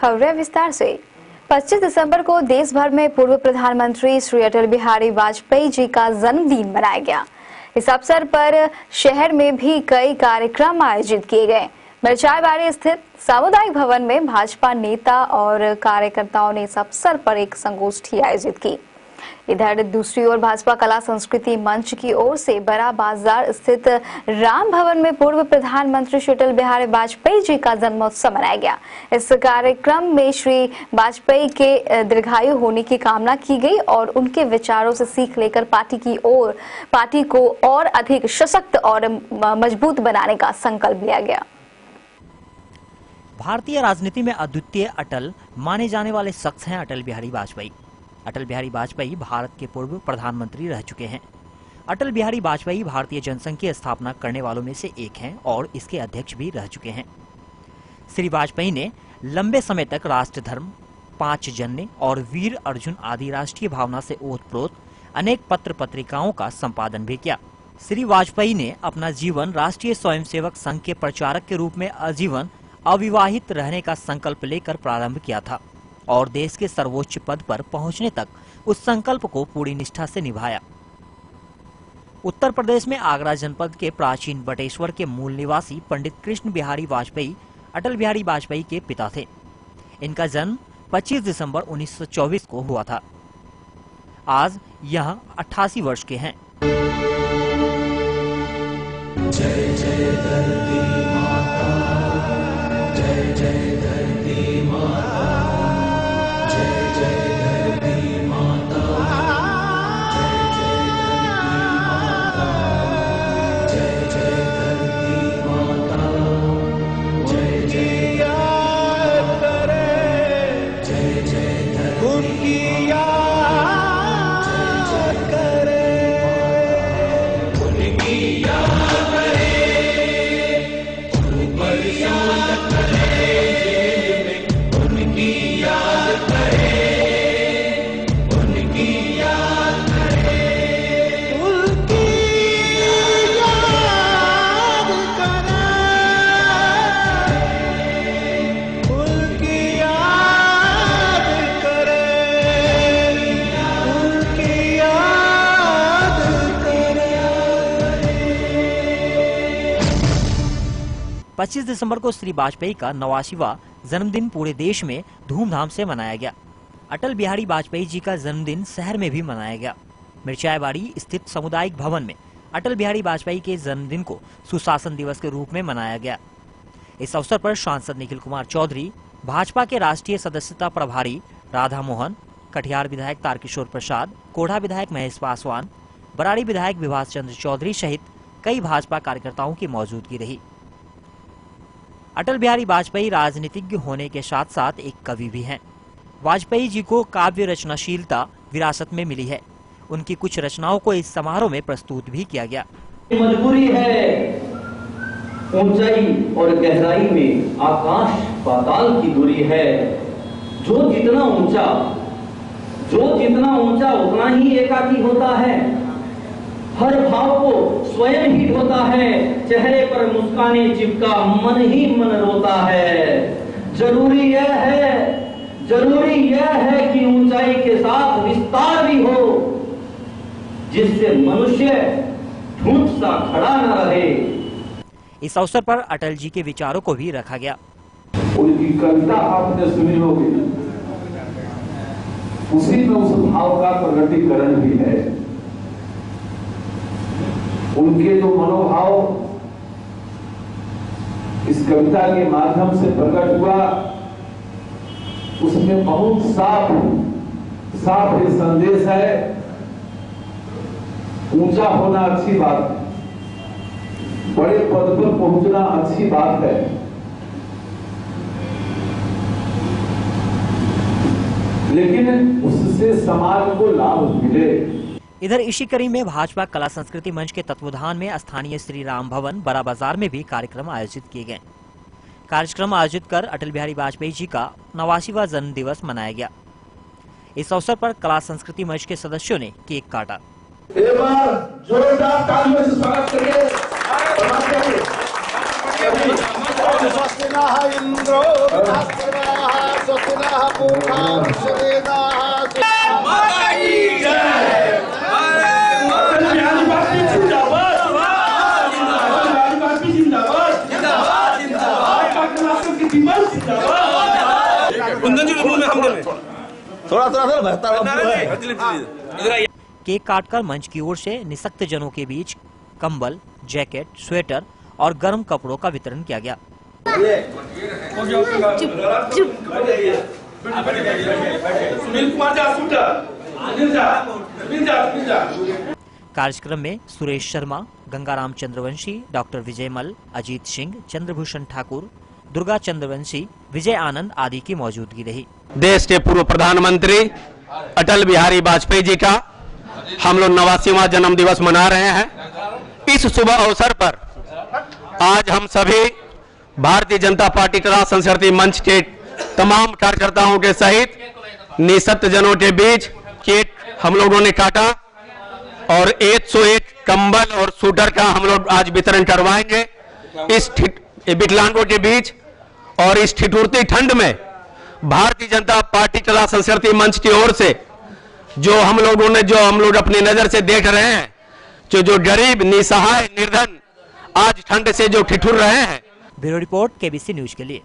खबरें विस्तार से। 25 दिसंबर को देश भर में पूर्व प्रधानमंत्री श्री अटल बिहारी वाजपेयी जी का जन्मदिन मनाया गया। इस अवसर पर शहर में भी कई कार्यक्रम आयोजित किए गए। मिर्चाईबाड़ी स्थित सामुदायिक भवन में भाजपा नेता और कार्यकर्ताओं ने इस अवसर पर एक संगोष्ठी आयोजित की। इधर दूसरी ओर भाजपा कला संस्कृति मंच की ओर से बड़ा बाजार स्थित राम भवन में पूर्व प्रधानमंत्री श्री अटल बिहारी वाजपेयी जी का जन्मोत्सव मनाया गया। इस कार्यक्रम में श्री वाजपेयी के दीर्घायु होने की कामना की गई और उनके विचारों से सीख लेकर पार्टी को और अधिक सशक्त और मजबूत बनाने का संकल्प लिया गया। भारतीय राजनीति में अद्वितीय अटल माने जाने वाले शख्स हैं अटल बिहारी वाजपेयी। अटल बिहारी वाजपेयी भारत के पूर्व प्रधानमंत्री रह चुके हैं। अटल बिहारी वाजपेयी भारतीय जनसंघ की स्थापना करने वालों में से एक हैं और इसके अध्यक्ष भी रह चुके हैं। श्री वाजपेयी ने लंबे समय तक राष्ट्र धर्म, 5 जन्य और वीर अर्जुन आदि राष्ट्रीय भावना से ओतप्रोत अनेक पत्र पत्रिकाओं का संपादन भी किया। श्री वाजपेयी ने अपना जीवन राष्ट्रीय स्वयंसेवक संघ के प्रचारक के रूप में आजीवन अविवाहित रहने का संकल्प लेकर प्रारंभ किया था और देश के सर्वोच्च पद पर पहुंचने तक उस संकल्प को पूरी निष्ठा से निभाया। उत्तर प्रदेश में आगरा जनपद के प्राचीन बटेश्वर के मूल निवासी पंडित कृष्ण बिहारी वाजपेयी अटल बिहारी वाजपेयी के पिता थे। इनका जन्म 25 दिसंबर 1924 को हुआ था। आज यह 88 वर्ष के हैं। जय जय धरती माता, जय जय धरती माता, जय जय धरती माता, जय जय धरती माता, जय जय याद करे, जय जय धरती याद करे, उनकी याद करे, ऊपर शांत करे, उनकी याद करे, उनकी याद करे, उनकी याद करे, उनकी याद करे, उनकी याद करे। 25 दिसंबर को श्री वाजपेयी का 89वां जन्मदिन पूरे देश में धूमधाम से मनाया गया। अटल बिहारी वाजपेयी जी का जन्मदिन शहर में भी मनाया गया। मिर्चाईबाड़ी स्थित सामुदायिक भवन में अटल बिहारी वाजपेयी के जन्मदिन को सुशासन दिवस के रूप में मनाया गया। इस अवसर पर सांसद निखिल कुमार चौधरी, भाजपा के राष्ट्रीय सदस्यता प्रभारी राधा मोहन, कटिहार विधायक तारकिशोर प्रसाद, कोढ़ा विधायक महेश पासवान, बराड़ी विधायक विभास चंद्र चौधरी सहित कई भाजपा कार्यकर्ताओं की मौजूदगी रही। अटल बिहारी वाजपेयी राजनीतिज्ञ होने के साथ साथ एक कवि भी हैं। वाजपेयी जी को काव्य रचनाशीलता विरासत में मिली है। उनकी कुछ रचनाओं को इस समारोह में प्रस्तुत भी किया गया। मजबूरी है ऊंचाई और गहराई में आकाश पाताल की दूरी है। जो जितना ऊंचा उतना ही एकाकी होता है। हर भाव को स्वयं ही ढोता है। चेहरे पर मुस्काने चिपका मन ही मन रोता है। जरूरी यह है कि ऊंचाई के साथ विस्तार भी हो, जिससे मनुष्य ढूंढ सा खड़ा न रहे। इस अवसर पर अटल जी के विचारों को भी रखा गया। उनकी कविता आपने सुनी होगी, उसी में उस भाव का प्रकटीकरण भी है। उनके जो मनोभाव इस कविता के माध्यम से प्रकट हुआ, उसमें बहुत साफ ये संदेश है। ऊंचा होना अच्छी बात है, बड़े पद पर पहुंचना अच्छी बात है, लेकिन उससे समाज को लाभ मिले। इधर इसी कड़ी में भाजपा कला संस्कृति मंच के तत्वाधान में स्थानीय श्री राम भवन बड़ा बाजार में भी कार्यक्रम आयोजित किए गए। कार्यक्रम आयोजित कर अटल बिहारी वाजपेयी जी का 89वां जन्म दिवस मनाया गया। इस अवसर पर कला संस्कृति मंच के सदस्यों ने केक काटा। एक बार जोरदार तालियों से स्वागत करिए। केक काटकर मंच की ओर से निसक्त जनों के बीच कंबल, जैकेट, स्वेटर और गर्म कपड़ों का वितरण किया गया। कार्यक्रम में सुरेश शर्मा, गंगाराम चंद्रवंशी, डॉक्टर विजय मल, अजीत सिंह, चंद्रभूषण ठाकुर, दुर्गा चंद्रवंशी, विजय आनंद आदि की मौजूदगी रही। देश के पूर्व प्रधानमंत्री अटल बिहारी वाजपेयी जी का हम लोग 89वां जन्म दिवस मना रहे हैं। इस शुभ अवसर पर आज हम सभी भारतीय जनता पार्टी तथा संस्कृति मंच के तमाम कार्यकर्ताओं के सहित निसक्त जनों के बीच केक हम लोगों ने काटा और 101 कंबल और स्वेटर का हम लोग आज वितरण करवाएंगे इस विकलांगों के बीच। और इस ठिठुरती ठंड में भारतीय जनता पार्टी तथा संस्कृति मंच की ओर से जो हम लोग अपनी नजर से देख रहे हैं जो गरीब, निसहाय, निर्धन आज ठंड से जो ठिठुर रहे हैं। ब्यूरो रिपोर्ट, केबीसी न्यूज के लिए।